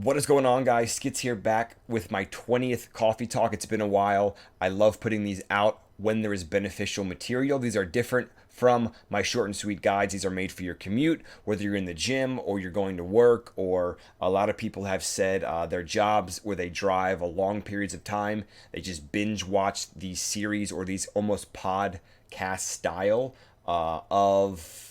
What is going on, guys? SKITZ here, back with my 20th coffee talk. It's been a while. I love putting these out when there is beneficial material. These are different from my short and sweet guides. These are made for your commute, whether you're in the gym or you're going to work, or a lot of people have said their jobs where they drive a long periods of time, they just binge watch these series or these almost podcast style of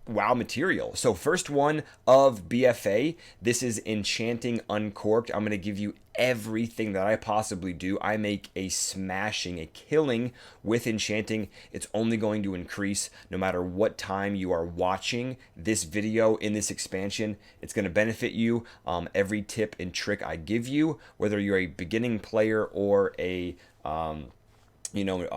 wow material. So first one of BFA, this is Enchanting Uncorked. I'm going to give you everything that I possibly do. I make a smashing, a killing with Enchanting. It's only going to increase no matter what time you are watching this video in this expansion. It's going to benefit you. Every tip and trick I give you, whether you're a beginning player or a a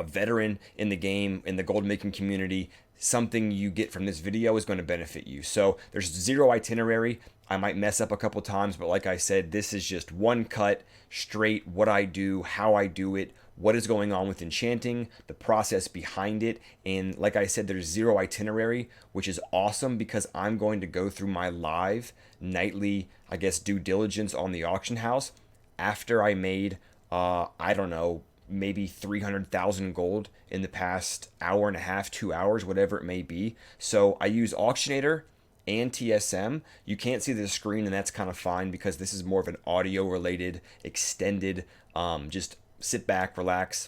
veteran in the game, in the gold making community, something you get from this video is going to benefit you. So there's zero itinerary. I might mess up a couple times, but like I said, this is just one cut straight, what I do, how I do it, what is going on with Enchanting, the process behind it. And like I said, there's zero itinerary, which is awesome because I'm going to go through my live nightly, I guess, due diligence on the auction house after I made, I don't know, maybe 300,000 gold in the past hour and a half, 2 hours, whatever it may be. So I use Auctionator and TSM. You can't see the screen, and that's kind of fine because this is more of an audio related, extended, just sit back, relax,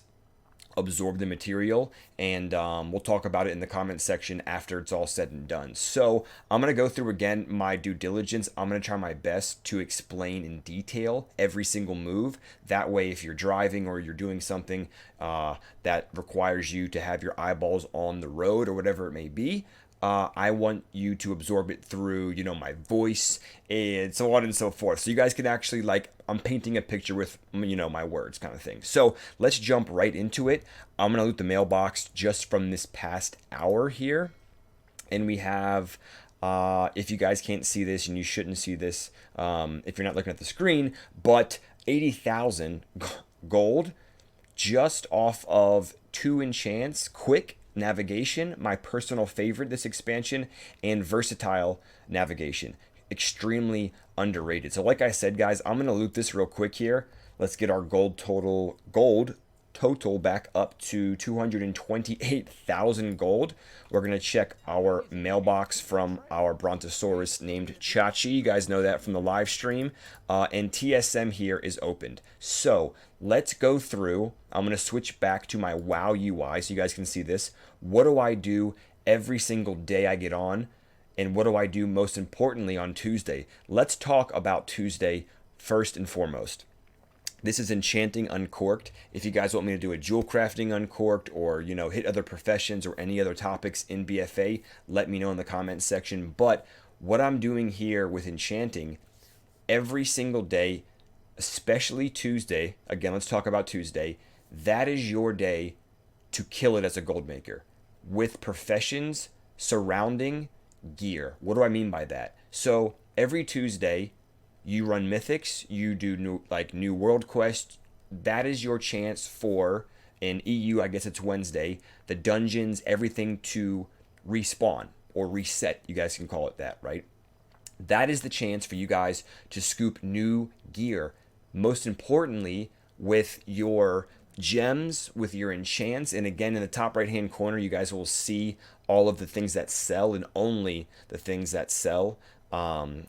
absorb the material, and we'll talk about it in the comment section after it's all said and done. So I'm going to go through again my due diligence. I'm going to try my best to explain in detail every single move. That way, if you're driving or you're doing something that requires you to have your eyeballs on the road or whatever it may be, I want you to absorb it through, my voice and so on and so forth. So you guys can actually, like, I'm painting a picture with, my words kind of thing. So let's jump right into it. I'm going to loot the mailbox just from this past hour here. And we have, if you guys can't see this, and you shouldn't see this if you're not looking at the screen, but 80,000 gold just off of 2 enchants, quick navigation, my personal favorite this expansion, and versatile navigation, extremely underrated. So like I said, guys, I'm gonna loot this real quick here. Let's get our gold total back up to 228,000 gold. We're gonna check our mailbox from our Brontosaurus named Chachi. You guys know that from the live stream. And TSM here is opened. So let's go through. I'm gonna switch back to my WoW UI so you guys can see this. What do I do every single day I get on? And what do I do most importantly on Tuesday? Let's talk about Tuesday first and foremost. This is Enchanting Uncorked. If you guys want me to do a jewel crafting uncorked or, hit other professions or any other topics in BFA, let me know in the comments section. But what I'm doing here with Enchanting every single day, especially Tuesday, again, let's talk about Tuesday, that is your day to kill it as a gold maker with professions surrounding gear. What do I mean by that? So every Tuesday, you run mythics, you do new world quests. That is your chance for, in EU, I guess it's Wednesday, the dungeons, everything to respawn or reset. You guys can call it that, right? That is the chance for you guys to scoop new gear. Most importantly, with your gems, with your enchants, and again in the top right hand corner, you guys will see all of the things that sell and only the things that sell.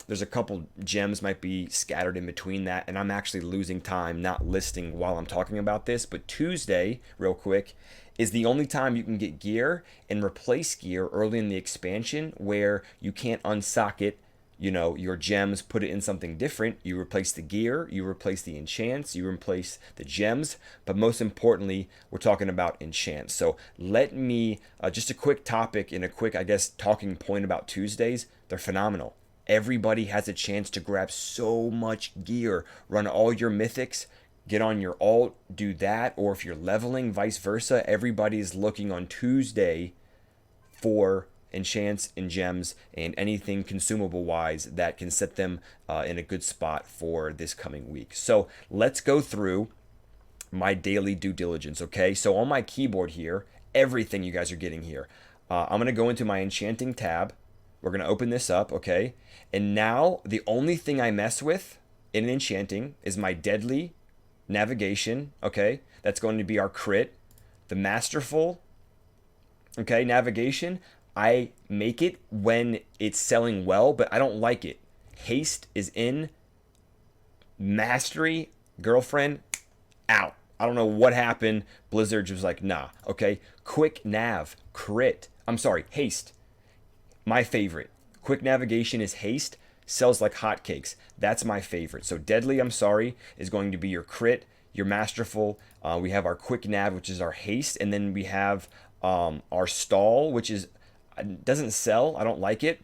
There's a couple gems might be scattered in between that, and I'm actually losing time not listing while I'm talking about this. But Tuesday, real quick, is the only time you can get gear and replace gear early in the expansion where you can't unsock it, your gems, put it in something different. You replace the gear, you replace the enchants, you replace the gems, but most importantly, we're talking about enchants. So let me, just a quick topic and a quick, I guess, talking point about Tuesdays. They're phenomenal. Everybody has a chance to grab so much gear. Run all your mythics, get on your alt, do that. Or if you're leveling, vice versa, everybody is looking on Tuesday for enchants and gems and anything consumable wise that can set them in a good spot for this coming week. So let's go through my daily due diligence, okay? So on my keyboard here, everything you guys are getting here. I'm going to go into my Enchanting tab. We're going to open this up, okay? And now the only thing I mess with in Enchanting is my Deadly Navigation, okay? That's going to be our crit. The Masterful, okay, Navigation, I make it when it's selling well, but I don't like it. Haste is in. Mastery, girlfriend, out. I don't know what happened. Blizzard was like, nah, okay? Quick Nav, crit. I'm sorry, haste. My favorite. Quick navigation is haste, sells like hotcakes. That's my favorite. So Deadly, I'm sorry, is going to be your crit, your Masterful. We have our quick nav, which is our haste, and then we have our stall, which is doesn't sell. I don't like it.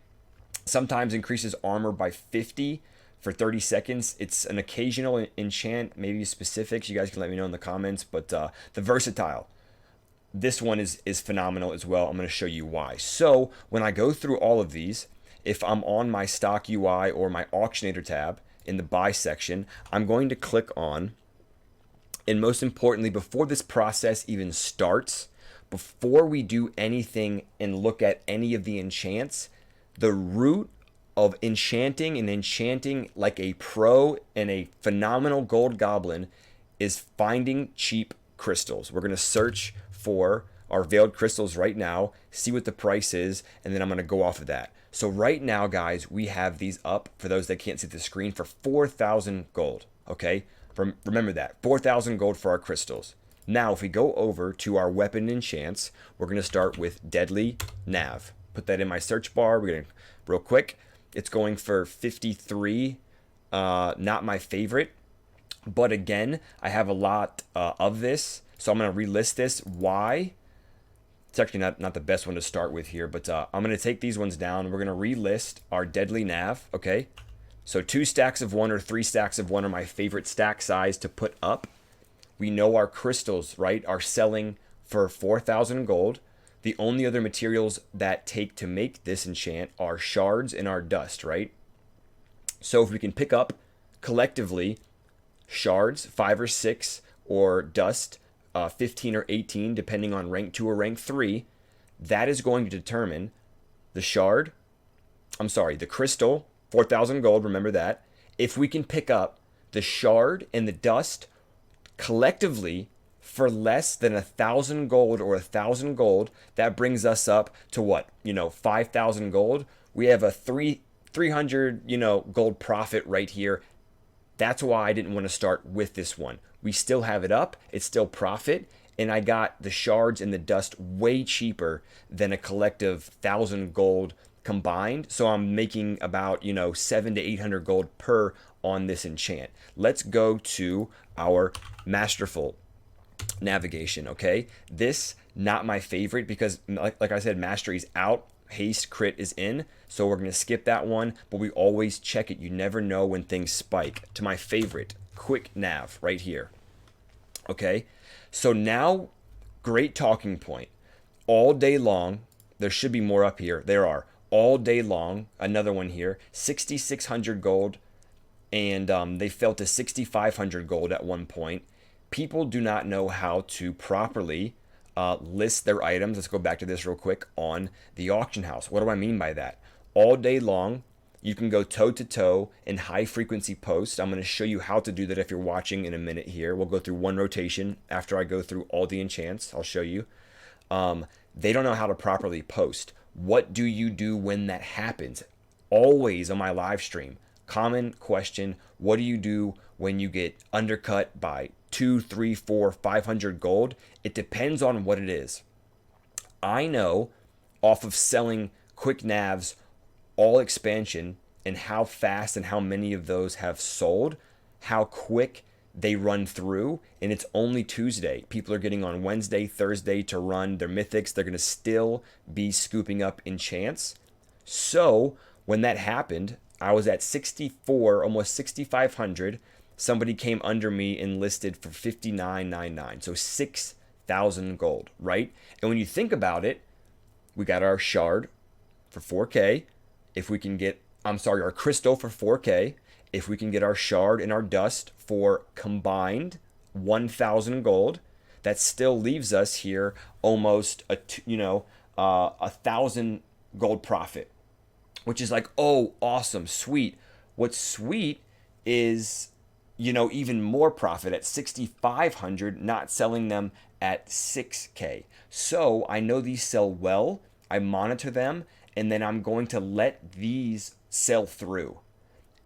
Sometimes increases armor by 50 for 30 seconds. It's an occasional enchant, maybe specifics. You guys can let me know in the comments. But the versatile, this one is phenomenal as well. I'm going to show you why. So when I go through all of these, if I'm on my stock UI or my auctionator tab in the buy section, I'm going to click on, and most importantly, before this process even starts, before we do anything and look at any of the enchants, the root of enchanting and enchanting like a pro and a phenomenal gold goblin is finding cheap crystals. We're going to search for our veiled crystals right now, see what the price is, and then I'm going to go off of that. So right now, guys, we have these up, for those that can't see the screen, for 4,000 gold, okay? Remember that, 4,000 gold for our crystals. Now, if we go over to our weapon enchants, we're going to start with Deadly Nav. Put that in my search bar. We're going to, real quick, it's going for 53, not my favorite. But again, I have a lot of this, so I'm going to relist this. Why? It's actually not the best one to start with here, but I'm going to take these ones down. We're going to relist our Deadly Nav, okay? So 2 stacks of 1 or 3 stacks of 1 are my favorite stack size to put up. We know our crystals, right, are selling for 4,000 gold. The only other materials that take to make this enchant are shards and our dust, right? So if we can pick up collectively shards, 5 or 6, or dust, 15 or 18, depending on rank 2 or rank 3, that is going to determine the the crystal, 4,000 gold, remember that. If we can pick up the shard and the dust collectively for less than 1,000 gold or 1,000 gold, that brings us up to what? 5,000 gold. We have a 300, gold profit right here. That's why I didn't want to start with this one. We still have it up. It's still profit. And I got the shards and the dust way cheaper than a collective 1,000 gold combined. So I'm making about, 700 to 800 gold per on this enchant. Let's go to our Masterful Navigation, okay? This, not my favorite because, like I said, Mastery's out. Haste crit is in, so we're going to skip that one, but we always check it. You never know when things spike. To my favorite, Quick Nav right here. Okay, so now, great talking point. All day long, there should be more up here. There are. All day long, another one here, 6,600 gold, and they fell to 6,500 gold at one point. People do not know how to properly list their items. Let's go back to this real quick on the auction house. What do I mean by that? All day long, you can go toe to toe in high frequency posts. I'm going to show you how to do that if you're watching in a minute here. We'll go through one rotation after I go through all the enchants. I'll show you. They don't know how to properly post. What do you do when that happens? Always on my live stream, common question: what do you do when you get undercut by 2, 3, 4, 500 gold? It depends on what it is. I know off of selling quick navs all expansion and how fast and how many of those have sold, how quick they run through, and it's only Tuesday. People are getting on Wednesday, Thursday to run their mythics. They're going to still be scooping up enchants. So when that happened, I was at 64, almost 6,500. Somebody came under me and listed for 59.99, so 6,000 gold, right? And when you think about it, we got our shard for 4K. If we can get, our crystal for 4K. If we can get our shard and our dust for combined 1,000 gold, that still leaves us here almost a 1,000 gold profit, which is like, oh, awesome, sweet. What's sweet is, even more profit at 6,500, not selling them at 6K. So I know these sell well. I monitor them, and then I'm going to let these sell through.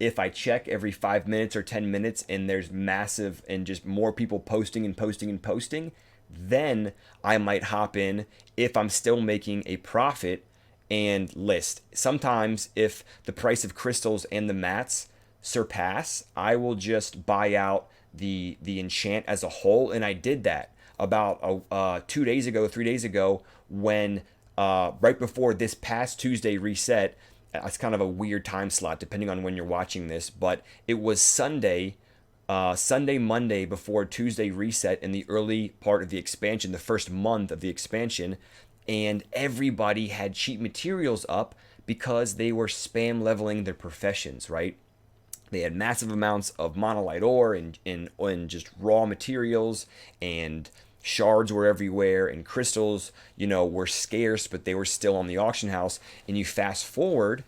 If I check every 5 minutes or 10 minutes and there's massive and just more people posting and posting and posting, then I might hop in if I'm still making a profit and list. Sometimes if the price of crystals and the mats surpass, I will just buy out the enchant as a whole. And I did that about 2 days ago, 3 days ago, when right before this past Tuesday reset. It's kind of a weird time slot depending on when you're watching this, but it was Sunday, Monday before Tuesday reset in the early part of the expansion, the first month of the expansion, and everybody had cheap materials up because they were spam leveling their professions, right? They had massive amounts of monolite ore and just raw materials, and shards were everywhere, and crystals, were scarce, but they were still on the auction house. And you fast forward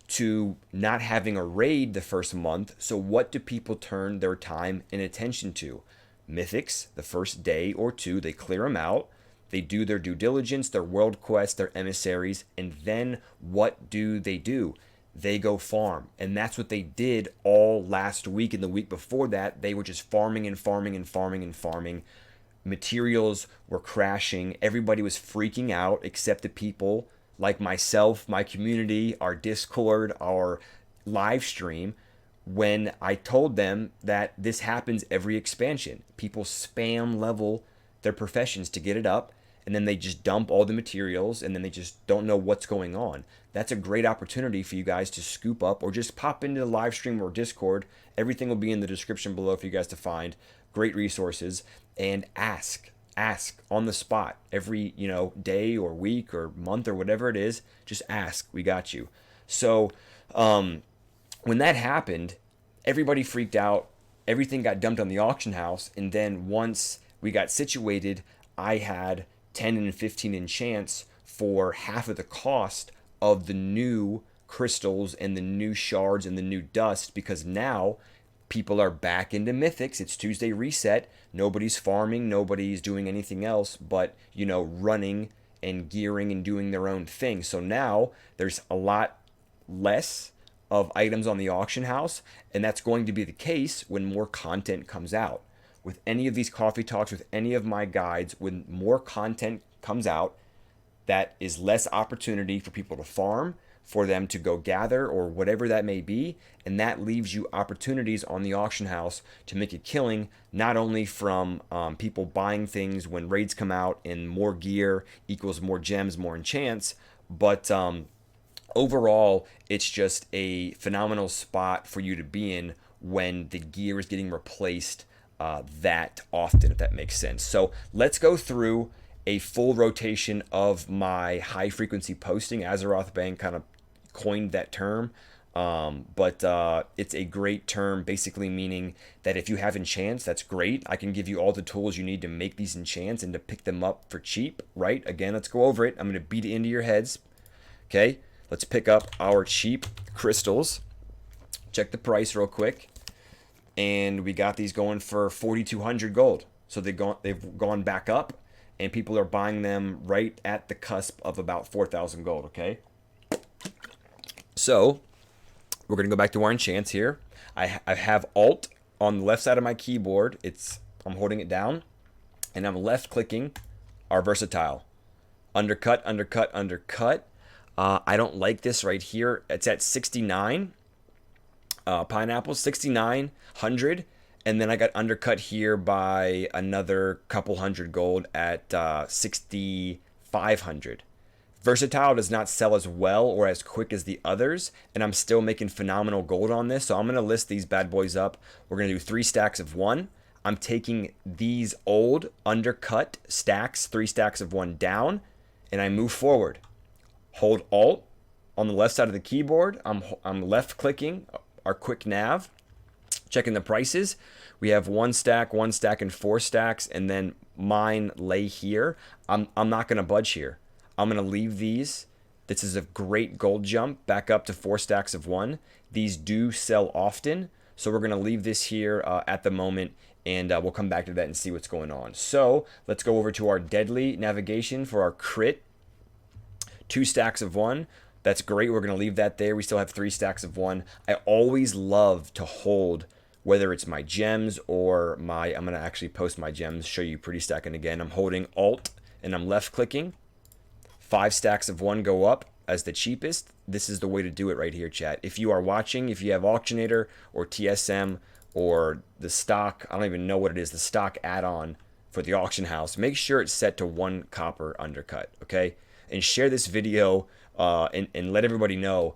to not having a raid the first month. So what do people turn their time and attention to? Mythics, the first day or two, they clear them out. They do their due diligence, their world quests, their emissaries, and then what do? They go farm. And that's what they did all last week and the week before that. They were just farming and farming and farming and farming. Materials were crashing. Everybody was freaking out except the people like myself, my community, our Discord, our live stream, when I told them that this happens every expansion. People spam level their professions to get it up, and then they just dump all the materials, and then they just don't know what's going on. That's a great opportunity for you guys to scoop up, or just pop into the live stream or Discord. Everything will be in the description below for you guys to find. Great resources. And ask on the spot every day or week or month or whatever it is. Just ask. We got you. So when that happened, everybody freaked out. Everything got dumped on the auction house, and then once we got situated, I had 10 and 15 enchants for half of the cost of the new crystals and the new shards and the new dust, because now people are back into mythics. It's Tuesday reset. Nobody's farming. Nobody's doing anything else but, running and gearing and doing their own thing. So now there's a lot less of items on the auction house, and that's going to be the case when more content comes out. With any of these coffee talks, with any of my guides, when more content comes out, that is less opportunity for people to farm, for them to go gather, or whatever that may be. And that leaves you opportunities on the auction house to make a killing, not only from people buying things when raids come out and more gear equals more gems, more enchants, but overall, it's just a phenomenal spot for you to be in when the gear is getting replaced that often, if that makes sense. So let's go through a full rotation of my high frequency posting. Azeroth Bank kind of coined that term, but it's a great term, basically meaning that if you have enchants, that's great. I can give you all the tools you need to make these enchants and to pick them up for cheap, right? Again, let's go over it. I'm going to beat it into your heads. Okay, let's pick up our cheap crystals. Check the price real quick. And we got these going for 4,200 gold. So they've gone back up, and people are buying them right at the cusp of about 4,000 gold, okay? So we're going to go back to our enchants here. I have Alt on the left side of my keyboard. I'm holding it down, and I'm left clicking our versatile. Undercut, undercut, undercut. I don't like this right here. It's at 69. Pineapple, 6,900. And then I got undercut here by another couple hundred gold at 6,500. Versatile does not sell as well or as quick as the others, and I'm still making phenomenal gold on this. So I'm going to list these bad boys up. We're going to do 3 stacks of 1. I'm taking these old undercut stacks, 3 stacks of 1 down, and I move forward. Hold Alt on the left side of the keyboard. I'm left clicking our quick nav, checking the prices. We have 1 stack, 1 stack, and 4 stacks, and then mine lay here. I'm not going to budge here. I'm going to leave these. This is a great gold jump back up to 4 stacks of 1. These do sell often, So we're going to leave this here at the moment, and we'll come back to that and see what's going on. So let's go over to our deadly navigation for our crit. 2 stacks of 1. That's great. We're going to leave that there. We still have 3 stacks of 1. I always love to hold, whether it's my gems or my, I'm going to actually post my gems, show you pretty stacking again. I'm holding Alt and I'm left clicking. 5 stacks of 1 go up as the cheapest. This is the way to do it right here, chat. If you are watching, if you have Auctionator or TSM or the stock, I don't even know what it is, the stock add-on for the auction house, make sure it's set to 1 copper undercut, okay? And share this video and let everybody know,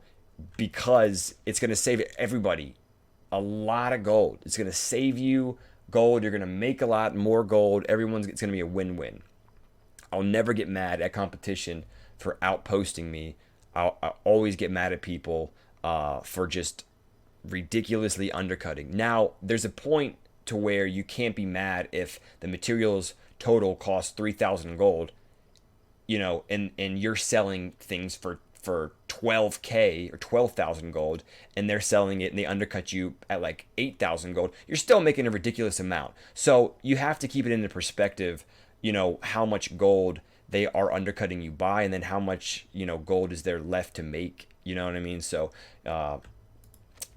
because it's going to save everybody a lot of gold. It's going to save you gold. You're going to make a lot more gold. It's going to be a win-win. I'll never get mad at competition for outposting me. I always get mad at people for just ridiculously undercutting. Now, there's a point to where you can't be mad if the materials total costs 3,000 gold, you know, and you're selling things for 12K or 12,000 gold, and they're selling it and they undercut you at like 8,000 gold. You're still making a ridiculous amount. So you have to keep it into perspective, you know, how much gold they are undercutting you by, and then how much, you know, gold is there left to make, you know what I mean? So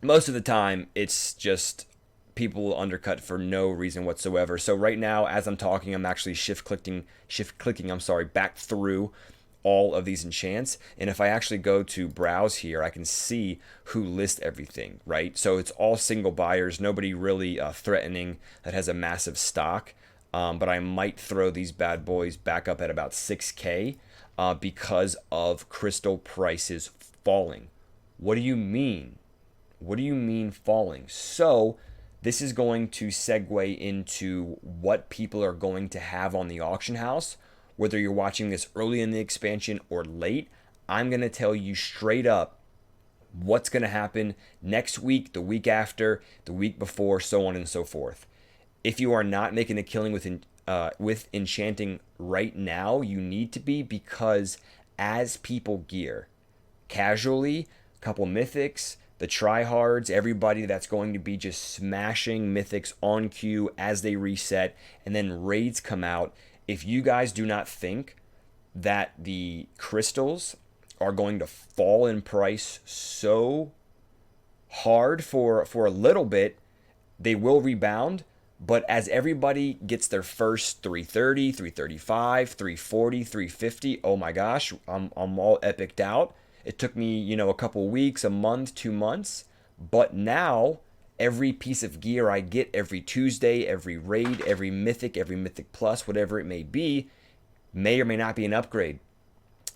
most of the time it's just people will undercut for no reason whatsoever. So right now, as I'm talking, I'm actually shift clicking, back through all of these enchants. And if I actually go to browse here, I can see who lists everything, right? So it's all single buyers, nobody really threatening that has a massive stock. But I might throw these bad boys back up at about 6K because of crystal prices falling. What do you mean? What do you mean falling? So this is going to segue into what people are going to have on the auction house. Whether you're watching this early in the expansion or late, I'm going to tell you straight up what's going to happen next week, the week after, the week before, so on and so forth. If you are not making a killing with enchanting right now, you need to be, because as people gear casually, couple mythics, the tryhards, everybody that's going to be just smashing mythics on queue as they reset, and then raids come out. If you guys do not think that the crystals are going to fall in price so hard for a little bit, they will rebound. But as everybody gets their first 330, 335, 340, 350, oh my gosh, I'm all epiced out. It took me, you know, a couple weeks, a month, 2 months. But now, every piece of gear I get every Tuesday, every raid, every mythic plus, whatever it may be, may or may not be an upgrade.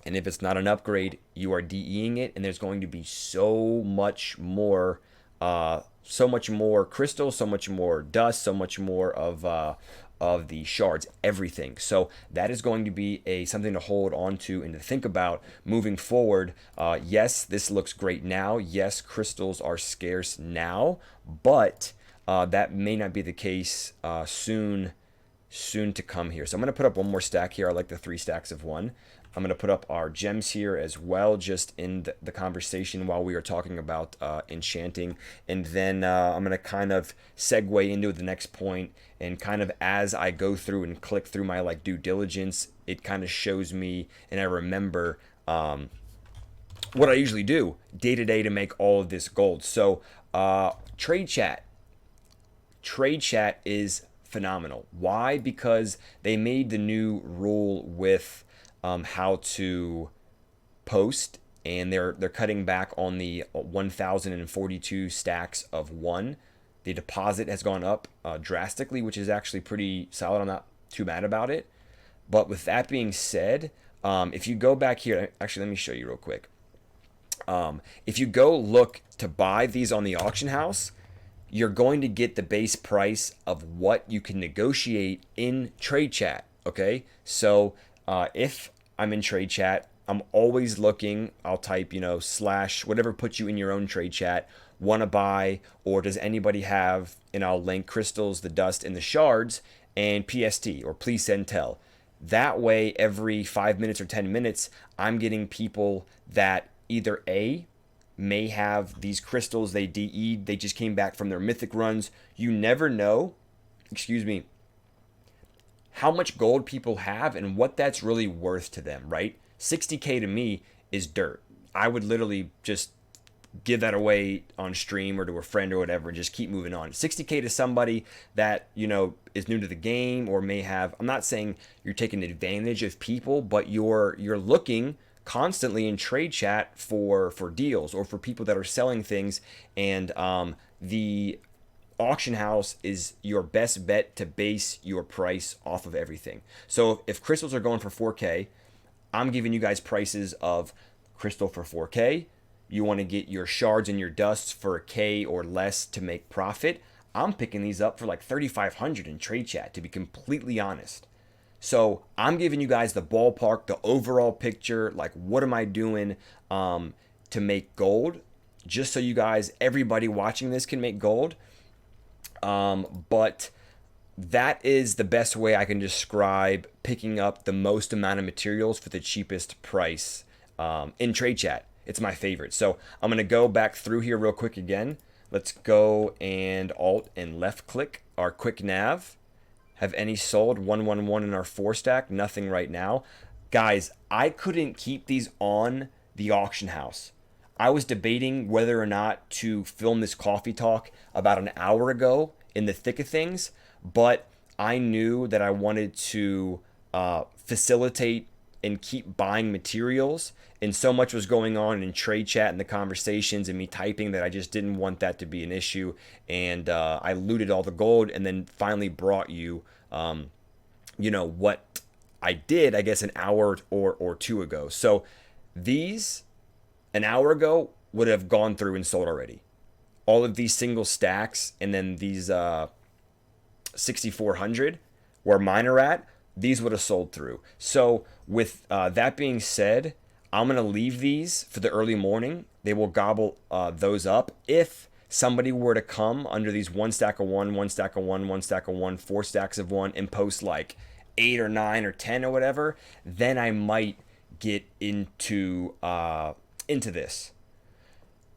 And if it's not an upgrade, you are DEing it, and there's going to be so much more crystal, so much more dust, so much more of the shards, everything. So that is going to be something to hold on to and to think about moving forward. Yes, this looks great now. Yes, crystals are scarce now, but that may not be the case soon to come here. So I'm going to put up one more stack here. I like the 3 stacks of 1. I'm going to put up our gems here as well, just in the conversation while we are talking about enchanting. And then I'm going to kind of segue into the next point, and kind of as I go through and click through my like due diligence, it kind of shows me, and I remember what I usually do day to day to make all of this gold. So trade chat is phenomenal. Why? Because they made the new rule with how to post, and they're cutting back on the 1,042 stacks of 1. The deposit has gone up drastically, which is actually pretty solid. I'm not too mad about it. But with that being said, if you go back here, actually, let me show you real quick. If you go look to buy these on the auction house, you're going to get the base price of what you can negotiate in trade chat. Okay, so if I'm in trade chat, I'm always looking. I'll type, you know, / whatever puts you in your own trade chat. Want to buy, or does anybody have? And I'll link crystals, the dust, and the shards, and PST, or please send tell. That way, every 5 minutes or 10 minutes, I'm getting people that either A, may have these crystals they DE'd. They just came back from their mythic runs. You never know, excuse me, how much gold people have and what that's really worth to them, right? 60K to me is dirt. I would literally just give that away on stream or to a friend or whatever and just keep moving on. 60K to somebody that, is new to the game or may have, I'm not saying you're taking advantage of people, but you're looking constantly in trade chat for deals or for people that are selling things, and the auction house is your best bet to base your price off of everything. So if crystals are going for 4K, I'm giving you guys prices of crystal for 4K. You want to get your shards and your dusts for a K or less to make profit. I'm picking these up for like 3,500 in trade chat, to be completely honest. So I'm giving you guys the ballpark, the overall picture, like what am I doing to make gold, just so you guys, everybody watching this can make gold. But that is the best way I can describe picking up the most amount of materials for the cheapest price in trade chat. It's my favorite. So I'm going to go back through here real quick again. Let's go and Alt and left click our quick nav. Have any sold? 111 in our 4 stack. Nothing right now. Guys, I couldn't keep these on the auction house. I was debating whether or not to film this coffee talk about an hour ago in the thick of things, but I knew that I wanted to facilitate and keep buying materials, and so much was going on in trade chat and the conversations and me typing that I just didn't want that to be an issue. And I looted all the gold and then finally brought you, what I did, I guess, an hour or two ago. So these, an hour ago, would have gone through and sold already. All of these single stacks and then these 6,400 where mine are at, these would have sold through. So with that being said, I'm going to leave these for the early morning. They will gobble those up. If somebody were to come under these 1 stack of 1, 1 stack of 1, 1 stack of 1, 4 stacks of 1, and post like 8 or 9 or 10 or whatever, then I might get into this.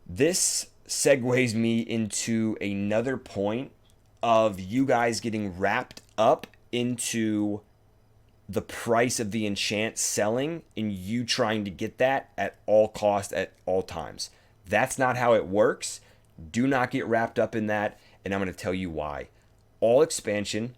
This segues me into another point of you guys getting wrapped up into the price of the enchant selling and you trying to get that at all cost at all times. That's not how it works. Do not get wrapped up in that, and I'm going to tell you why. All expansion,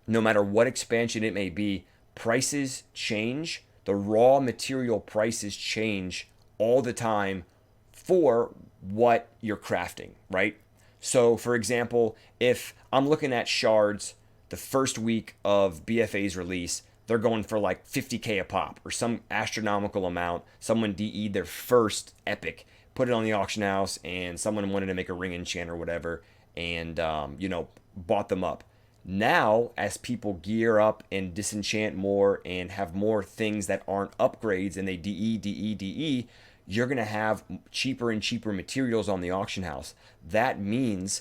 no matter what expansion it may be, prices change. The raw material prices change all the time for what you're crafting, right? So for example, if I'm looking at shards the first week of BFA's release, they're going for like 50K a pop or some astronomical amount. Someone DE'd their first epic, put it on the auction house, and someone wanted to make a ring enchant or whatever, and bought them up. Now, as people gear up and disenchant more and have more things that aren't upgrades and they DE, you're going to have cheaper and cheaper materials on the auction house. That means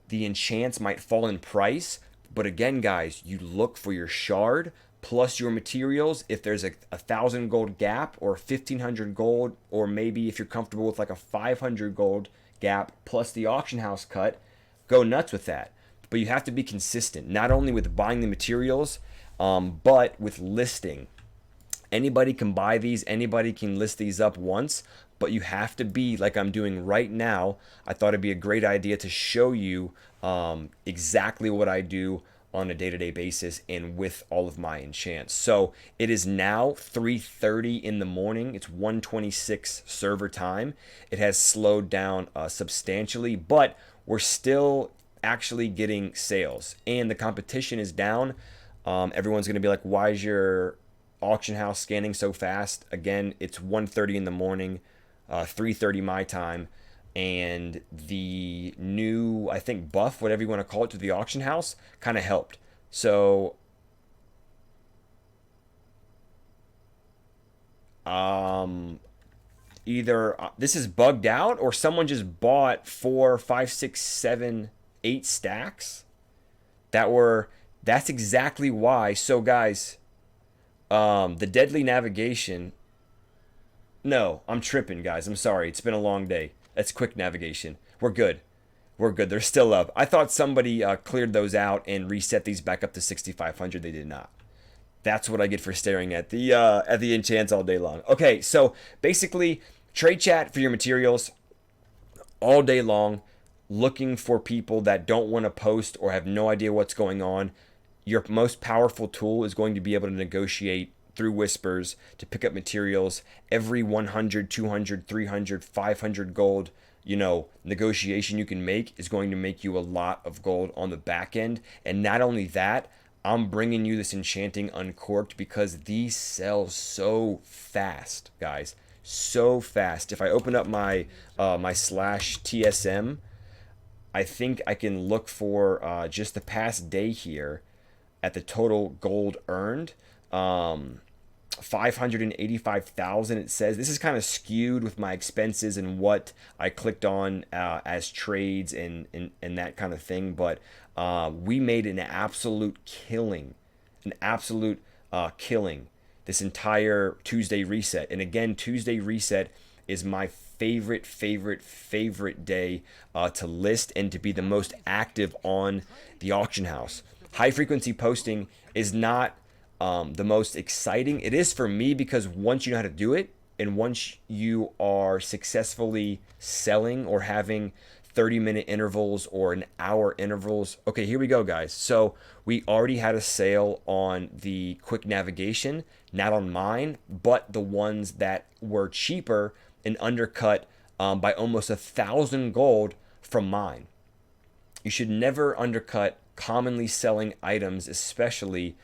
the enchants might fall in price, but again, guys, you look for your shard plus your materials. If there's a 1,000 gold gap or 1,500 gold, or maybe if you're comfortable with like a 500 gold gap plus the auction house cut, go nuts with that. But you have to be consistent, not only with buying the materials, but with listing. Anybody can buy these, anybody can list these up once, but you have to be like I'm doing right now. I thought it'd be a great idea to show you exactly what I do on a day-to-day basis and with all of my enchants. So it is now 3:30 in the morning. It's 1:26 server time. It has slowed down substantially, but we're still actually getting sales and the competition is down. Everyone's going to be like, why is your auction house scanning so fast? Again, it's 1:30 in the morning, 3:30 my time, and the new, I think, buff, whatever you want to call it, to the auction house kind of helped. So either this is bugged out or someone just bought 4, 5, 6, 7, 8 stacks that's exactly why. So guys, the deadly navigation, no, I'm tripping, guys. I'm sorry. It's been a long day. That's quick navigation. We're good. We're good. They're still up. I thought somebody cleared those out and reset these back up to 6,500. They did not. That's what I get for staring at the enchants all day long. Okay, so basically, trade chat for your materials all day long, looking for people that don't want to post or have no idea what's going on. Your most powerful tool is going to be able to negotiate through whispers to pick up materials. Every 100, 200, 300, 500 gold, negotiation you can make is going to make you a lot of gold on the back end. And not only that, I'm bringing you this Enchanting Uncorked because these sell so fast, guys. So fast. If I open up my slash TSM, I think I can look for just the past day here at the total gold earned. 585,000 it says. This is kind of skewed with my expenses and what I clicked on as trades and that kind of thing, but we made an absolute killing this entire Tuesday reset. And again, Tuesday reset is my favorite day to list and to be the most active on the auction house. High frequency posting is not the most exciting. It is for me because once you know how to do it, and once you are successfully selling or having 30-minute intervals or an hour intervals. Okay, here we go, guys. So we already had a sale on the quick navigation, not on mine, but the ones that were cheaper and undercut by almost 1,000 gold from mine. You should never undercut commonly selling items, especially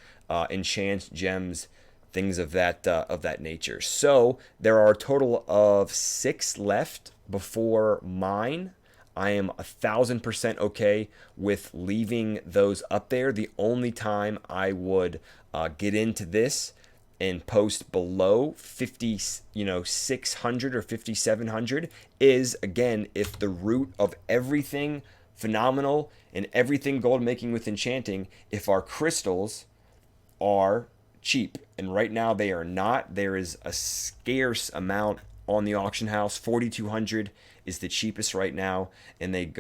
enchants, gems, things of that nature. So there are a total of 6 left before mine. I am 1,000% okay with leaving those up there. The only time I would get into this and post below 5,600 or 5,700 is, again, if the root of everything phenomenal and everything gold making with enchanting, if our crystals are cheap, and right now they are not. There is a scarce amount on the auction house. 4,200 is the cheapest right now, and they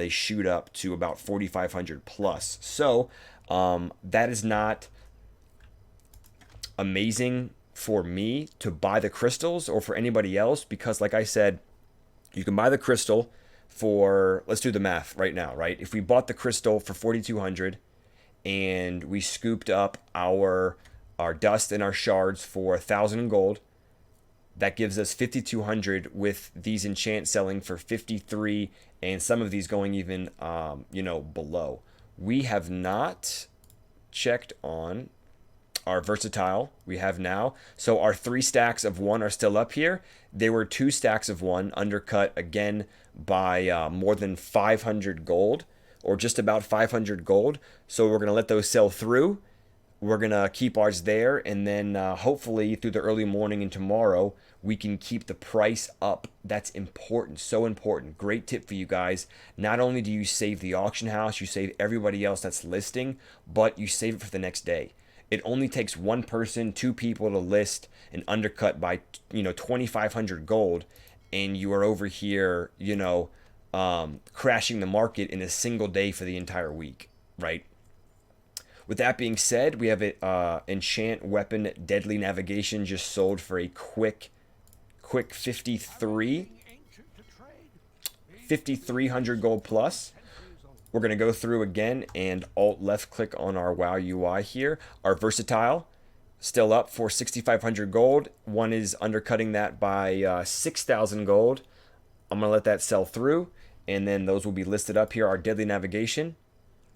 shoot up to about 4,500 plus. So that is not amazing for me to buy the crystals or for anybody else, because like I said, you can buy the crystal for, let's do the math right now, right? If we bought the crystal for 4,200 and we scooped up our dust and our shards for 1,000 in gold, that gives us 5,200 with these enchants selling for 53, and some of these going even below. We have not checked on our versatile. We have now. So our 3 stacks of 1 are still up here. There were 2 stacks of 1 undercut again by more than 500 gold, or just about 500 gold. So we're going to let those sell through. We're going to keep ours there, and then hopefully through the early morning and tomorrow, we can keep the price up. That's important, so important. Great tip for you guys. Not only do you save the auction house, you save everybody else that's listing, but you save it for the next day. It only takes 1 person, 2 people to list and undercut by 2,500 gold, and you are over here, crashing the market in a single day for the entire week, right? With that being said, we have an enchant weapon deadly navigation just sold for a quick 5,300 gold plus. We're going to go through again and alt left click on our WoW UI here. Our versatile still up for 6,500 gold. One is undercutting that by 6,000 gold. I'm going to let that sell through, and then those will be listed up here. Our deadly navigation,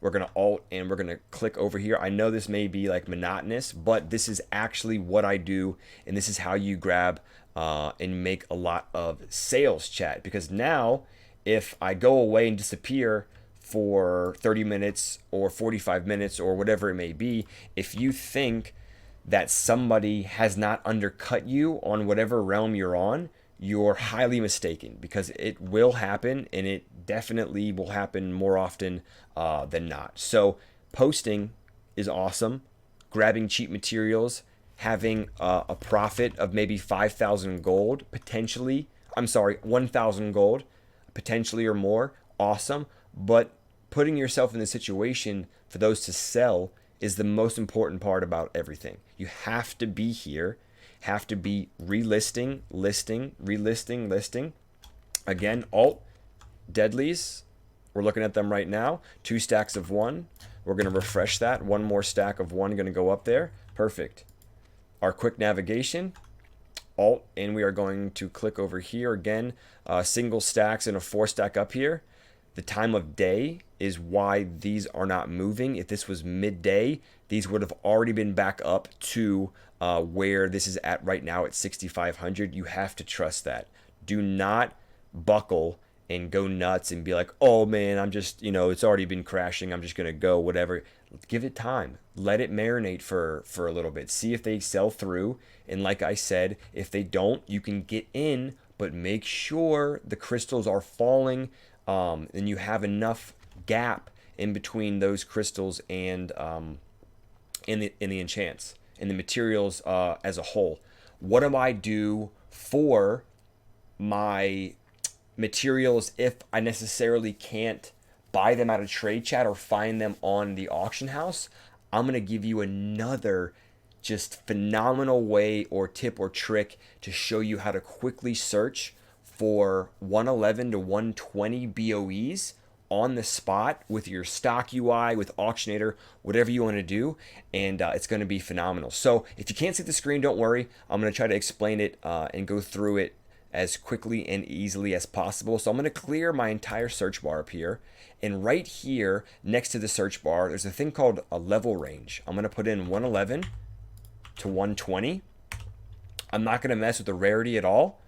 we're going to alt and we're going to click over here. I know this may be like monotonous, but this is actually what I do, and this is how you grab and make a lot of sales, chat. Because now if I go away and disappear for 30 minutes or 45 minutes or whatever it may be, if you think that somebody has not undercut you on whatever realm you're on, you're highly mistaken, because it will happen, and it definitely will happen more often than not. So posting is awesome. Grabbing cheap materials, having a profit of maybe 5,000 gold, potentially, 1,000 gold, potentially or more, awesome. But putting yourself in the situation for those to sell is the most important part about everything. You have to be here, have to be relisting, listing, relisting, listing. Again, alt, deadlies. We're looking at them right now. 2 stacks of 1. We're going to refresh that. 1 more stack of 1 going to go up there. Perfect. Our quick navigation, alt, and we are going to click over here again. Single stacks and a 4 stack up here. The time of day is why these are not moving. If this was midday, these would have already been back up to where this is at right now at 6,500. You have to trust that. Do not buckle and go nuts and be like, oh man, I'm just, it's already been crashing, I'm just going to go, whatever. Give it time. Let it marinate for a little bit. See if they sell through. And like I said, if they don't, you can get in, but make sure the crystals are falling and you have enough gap in between those crystals and in the enchants and the materials as a whole. What do I do for my materials if I necessarily can't buy them out of trade chat or find them on the auction house? I'm going to give you another just phenomenal way or tip or trick to show you how to quickly search for 111 to 120 BOEs on the spot with your stock UI, with Auctionator, whatever you want to do, and it's going to be phenomenal. So if you can't see the screen, don't worry. I'm going to try to explain it and go through it as quickly and easily as possible. So I'm going to clear my entire search bar up here, and right here next to the search bar there's a thing called a level range. I'm going to put in 111 to 120. I'm not going to mess with the rarity at all,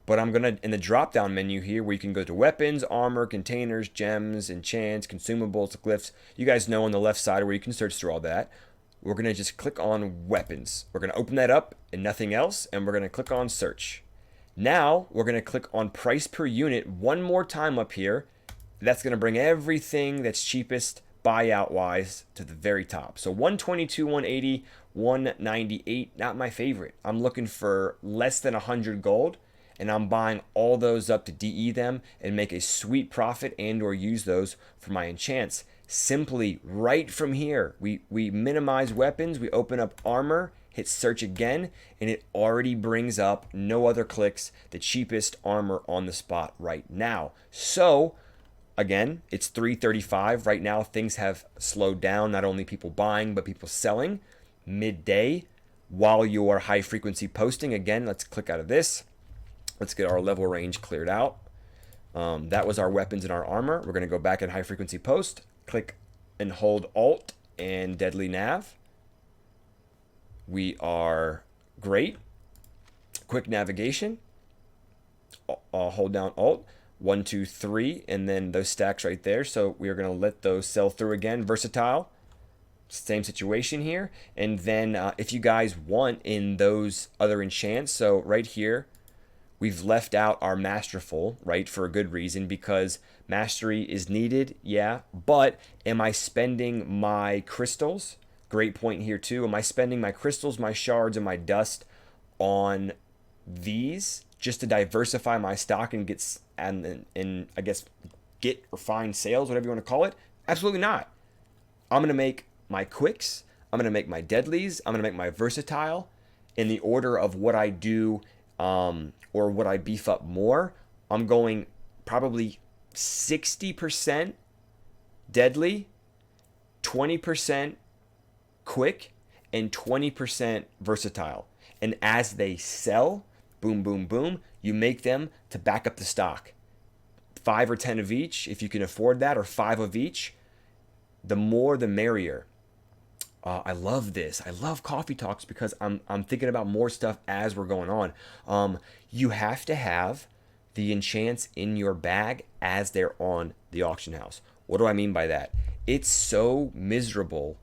but I'm going to, in the drop down menu here where you can go to weapons, armor, containers, gems, enchants, consumables, glyphs, you guys know on the left side where you can search through all that. We're going to just click on weapons. We're going to open that up and nothing else, and we're going to click on search. Now we're going to click on price per unit one more time up here. That's going to bring everything that's cheapest buyout wise to the very top. So 122, 180, 198, not my favorite. I'm looking for less than 100 gold, and I'm buying all those up to DE them and make a sweet profit and or use those for my enchants. Simply right from here, we minimize weapons, we open up armor, hit search again, and it already brings up, no other clicks, the cheapest armor on the spot right now. So again, it's 335 right now. Things have slowed down, not only people buying but people selling midday while you are high frequency posting. Again, let's click out of this. Let's get our level range cleared out. That was our weapons and our armor. We're going to go back in high frequency post, click and hold alt and deadly nav. We are great. Quick navigation. Hold down alt. 1, 2, 3, and then those stacks right there. So we are going to let those sell through again. Versatile. Same situation here. And then if you guys want in those other enchants, so right here, we've left out our masterful, right, for a good reason, because mastery is needed, yeah, but am I spending my crystals? Great point here too. Am I spending my crystals, my shards, and my dust on these just to diversify my stock and get and I guess get or find sales, whatever you want to call it? Absolutely not. I'm gonna make my quicks, I'm gonna make my deadlies, I'm gonna make my versatile in the order of what I do or what I beef up more. I'm going probably 60% deadly, 20% quick, and 20% versatile. And as they sell, boom, boom, boom, you make them to back up the stock. 5 or 10 of each, if you can afford that, or 5 of each. The more, the merrier. I love this. I love coffee talks because I'm thinking about more stuff as we're going on. You have to have the enchants in your bag as they're on the auction house. What do I mean by that? It's so miserable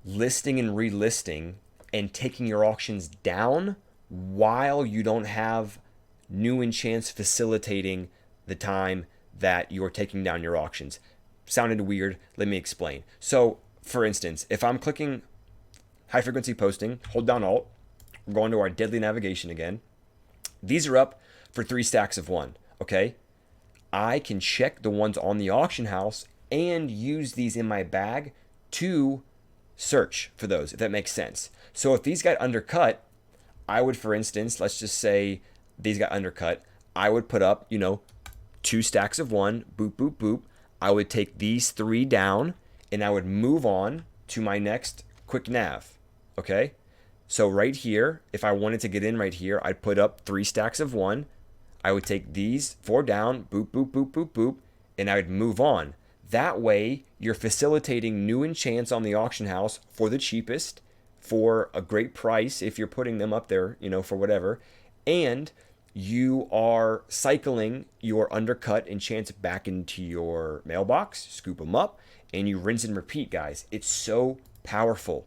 listing and relisting and taking your auctions down while you don't have new enchants facilitating the time that you're taking down your auctions. Sounded weird. Let me explain. So, for instance, if I'm clicking high frequency posting, hold down alt, we're going to our deadly navigation again. These are up for 3 stacks of 1, okay? I can check the ones on the auction house and use these in my bag to search for those, if that makes sense. So if these got undercut, I would, for instance, let's just say these got undercut, I would put up, 2 stacks of 1, boop, boop, boop. I would take these 3 down, and I would move on to my next quick nav, okay? So right here, if I wanted to get in right here, I'd put up 3 stacks of 1. I would take these 4 down, boop, boop, boop, boop, boop, and I would move on. That way, you're facilitating new enchants on the auction house for the cheapest, for a great price if you're putting them up there, for whatever. And you are cycling your undercut enchants back into your mailbox, scoop them up, and you rinse and repeat, guys. It's so powerful.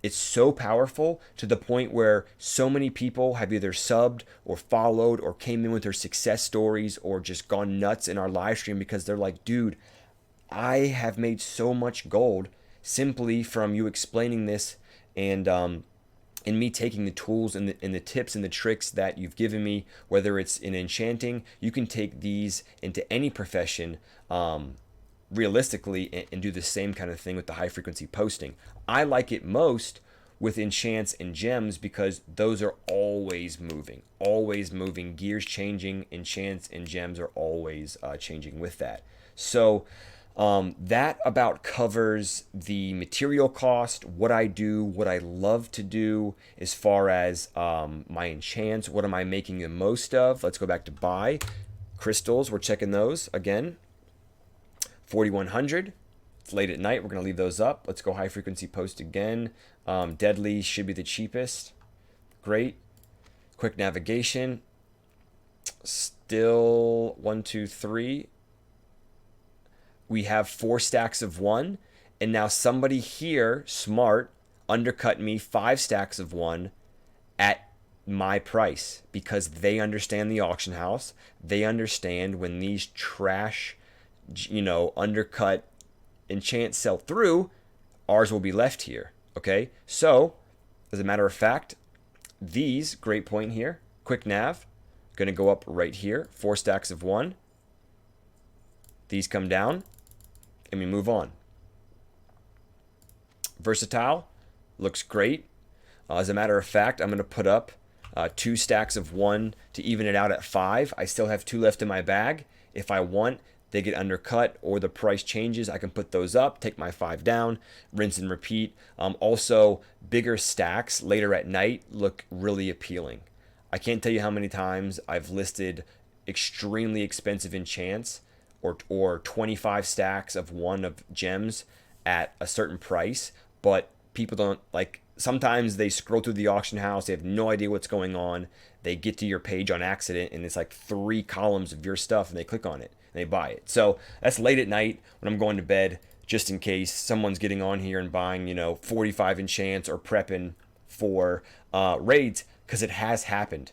It's so powerful to the point where so many people have either subbed or followed or came in with their success stories or just gone nuts in our live stream because they're like, dude, I have made so much gold simply from you explaining this and me taking the tools and the tips and the tricks that you've given me, whether it's in enchanting. You can take these into any profession realistically and do the same kind of thing with the high frequency posting. I like it most with enchants and gems because those are always moving, gears changing. Enchants and gems are always changing with that. So that about covers the material cost, what I do, what I love to do as far as my enchants. What am I making the most of? Let's go back to buy. Crystals, we're checking those again. 4,100. It's late at night. We're going to leave those up. Let's go high frequency post again. Deadly should be the cheapest. Great. Quick navigation. Still 1, 2, 3. We have 4 stacks of 1. And now somebody here, smart, undercut me 5 stacks of 1 at my price because they understand the auction house. They understand when these trash, undercut enchants sell through, ours will be left here. Okay, so as a matter of fact, these, great point here, quick nav, going to go up right here, 4 stacks of 1. These come down and we move on. Versatile, looks great. As a matter of fact, I'm going to put up 2 stacks of 1 to even it out at 5. I still have 2 left in my bag. If I want, they get undercut or the price changes, I can put those up, take my 5 down, rinse and repeat. Also, bigger stacks later at night look really appealing. I can't tell you how many times I've listed extremely expensive enchants or 25 stacks of 1 of gems at a certain price, but people don't like. Sometimes they scroll through the auction house, they have no idea what's going on. They get to your page on accident and it's like 3 columns of your stuff and they click on it and they buy it. So that's late at night when I'm going to bed, just in case someone's getting on here and buying, 45 enchants or prepping for raids, because it has happened.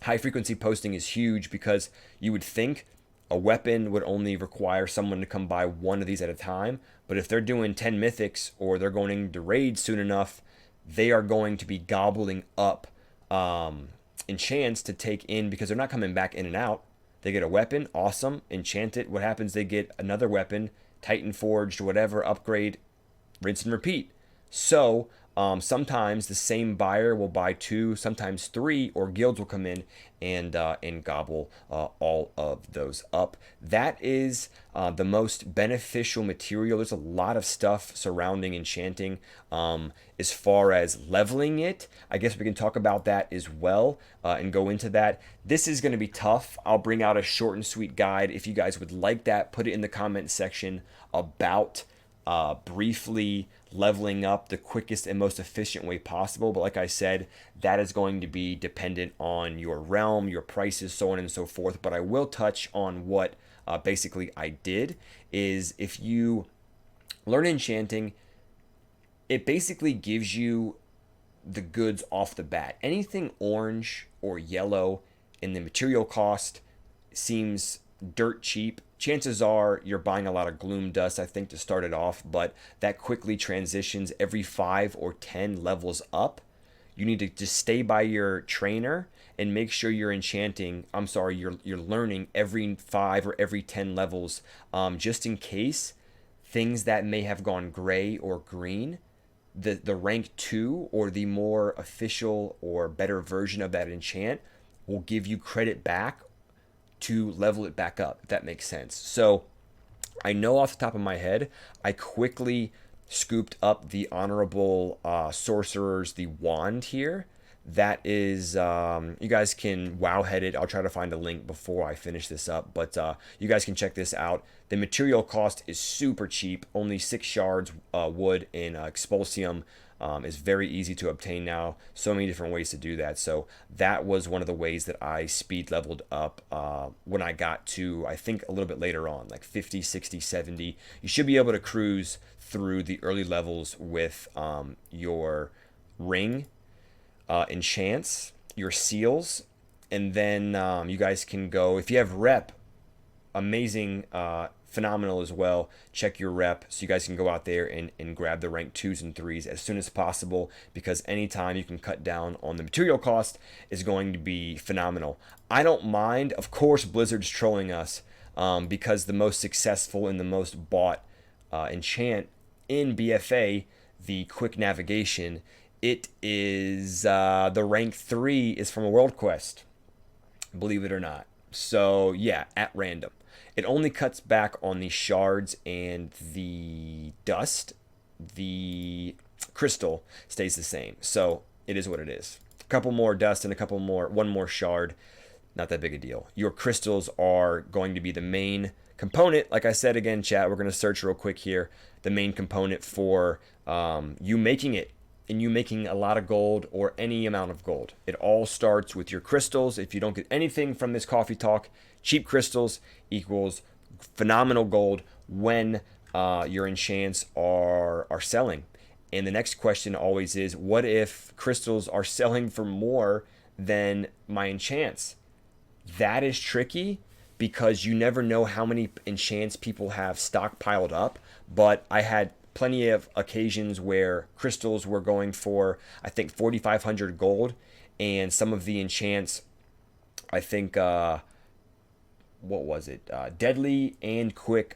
High frequency posting is huge because you would think a weapon would only require someone to come buy 1 of these at a time. But if they're doing 10 mythics or they're going into raids soon enough, they are going to be gobbling up enchants to take in because they're not coming back in and out. They get a weapon, awesome, enchant it. What happens? They get another weapon, Titan Forged, whatever, upgrade, rinse and repeat. So sometimes the same buyer will buy 2, sometimes 3, or guilds will come in and gobble all of those up. That is the most beneficial material. There's a lot of stuff surrounding enchanting. As far as leveling it, I guess we can talk about that as well and go into that. This is going to be tough. I'll bring out a short and sweet guide. If you guys would like that, put it in the comment section about briefly leveling up the quickest and most efficient way possible. But like I said, that is going to be dependent on your realm, your prices, so on and so forth. But I will touch on what basically I did is if you learn enchanting, it basically gives you the goods off the bat. Anything orange or yellow in the material cost seems dirt cheap. Chances are you're buying a lot of gloom dust, I think, to start it off, but that quickly transitions every 5 or 10 levels up. You need to just stay by your trainer and make sure you're enchanting. I'm sorry, you're learning every 5 or every 10 levels, just in case things that may have gone gray or green, the rank 2 or the more official or better version of that enchant will give you credit back to level it back up, if that makes sense. So I know off the top of my head, I quickly scooped up the Honorable Sorcerer's the wand here. That is, you guys can wowhead it. I'll try to find a link before I finish this up, but you guys can check this out. The material cost is super cheap, only 6 shards wood, and Expulsium is very easy to obtain now. So many different ways to do that. So that was one of the ways that I speed leveled up when I got to, I think, a little bit later on, like 50, 60, 70. You should be able to cruise through the early levels with your ring, enchants, your seals, and then you guys can go, if you have rep, amazing, phenomenal as well. Check your rep so you guys can go out there and grab the rank 2s and 3s as soon as possible, because anytime you can cut down on the material cost is going to be phenomenal. I don't mind, of course, Blizzard's trolling us because the most successful and the most bought enchant in BFA, the quick navigation, it is the rank 3 is from a world quest, believe it or not. So yeah, at random. It only cuts back on the shards and the dust. The crystal stays the same. So it is what it is. A couple more dust and one more shard. Not that big a deal. Your crystals are going to be the main component. Like I said again, chat, we're going to search real quick here. The main component for you making it, and you making a lot of gold or any amount of gold. It all starts with your crystals. If you don't get anything from this coffee talk, cheap crystals equals phenomenal gold when your enchants are selling. And the next question always is, what if crystals are selling for more than my enchants? That is tricky because you never know how many enchants people have stockpiled up. But I had plenty of occasions where crystals were going for, I think, 4,500 gold, and some of the enchants, I think, what was it? Deadly and Quick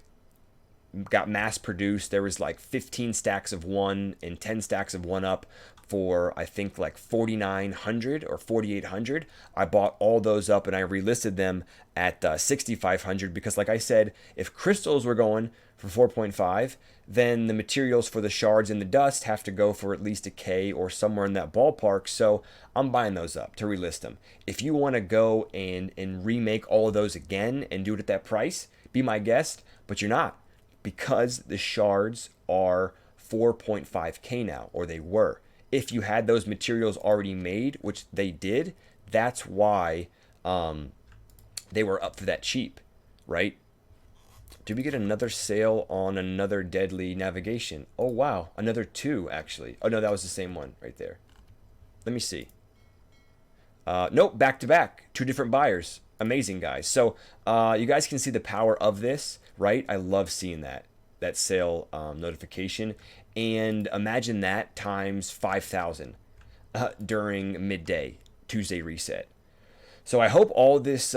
got mass produced. There was like 15 stacks of 1 and 10 stacks of 1 up for, I think, like 4,900 or 4,800. I bought all those up and I relisted them at 6,500 because, like I said, if crystals were going for 4.5, then the materials for the shards and the dust have to go for at least a K or somewhere in that ballpark. So I'm buying those up to relist them. If you want to go and remake all of those again and do it at that price, be my guest, but you're not, because the shards are 4.5K now, or they were. If you had those materials already made, which they did, that's why they were up for that cheap, right? Did we get another sale on another deadly navigation? Oh, wow. Another 2, actually. Oh, no, that was the same one right there. Let me see. Nope, back to back. 2 different buyers. Amazing, guys. So you guys can see the power of this, right? I love seeing that sale notification. And imagine that times 5,000 during midday, Tuesday reset. So I hope all this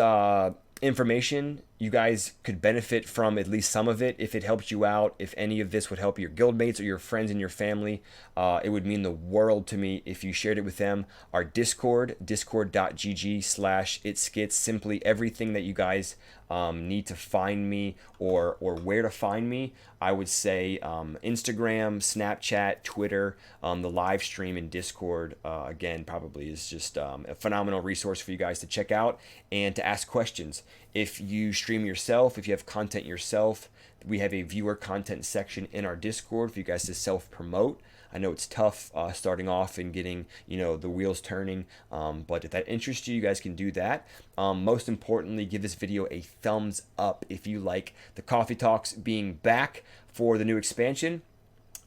information, you guys could benefit from at least some of it. If it helps you out, if any of this would help your guildmates or your friends and your family, it would mean the world to me if you shared it with them. Our Discord, discord.gg/itskits, simply everything that you guys need to find me or where to find me. I would say Instagram, Snapchat, Twitter, the live stream in Discord, again, probably is just a phenomenal resource for you guys to check out and to ask questions. If you stream yourself, if you have content yourself, we have a viewer content section in our Discord for you guys to self-promote. I know it's tough starting off and getting, the wheels turning, but if that interests you, you guys can do that. Most importantly, give this video a thumbs up if you like the Coffee Talks being back for the new expansion.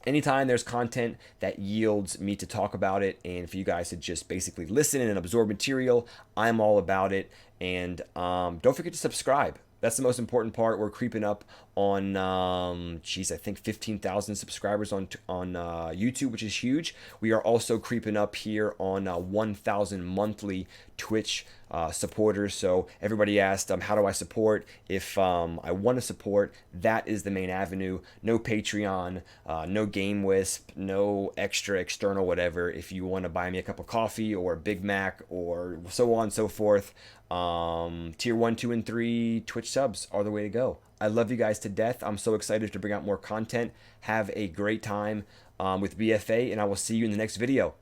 Anytime there's content that yields me to talk about it and for you guys to just basically listen and absorb material, I'm all about it. And don't forget to subscribe. That's the most important part. We're creeping up on geez, I think 15,000 subscribers on YouTube, which is huge. We are also creeping up here on 1,000 monthly Twitch supporters. So everybody asked, how do I support? If I want to support, that is the main avenue. No Patreon, no Game Wisp, no extra external whatever. If you want to buy me a cup of coffee or a Big Mac or so on and so forth, tier 1, 2, and 3 Twitch subs are the way to go. I love you guys to death. I'm so excited to bring out more content. Have a great time with BFA, and I will see you in the next video.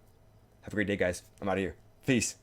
Have a great day, guys. I'm out of here. Peace.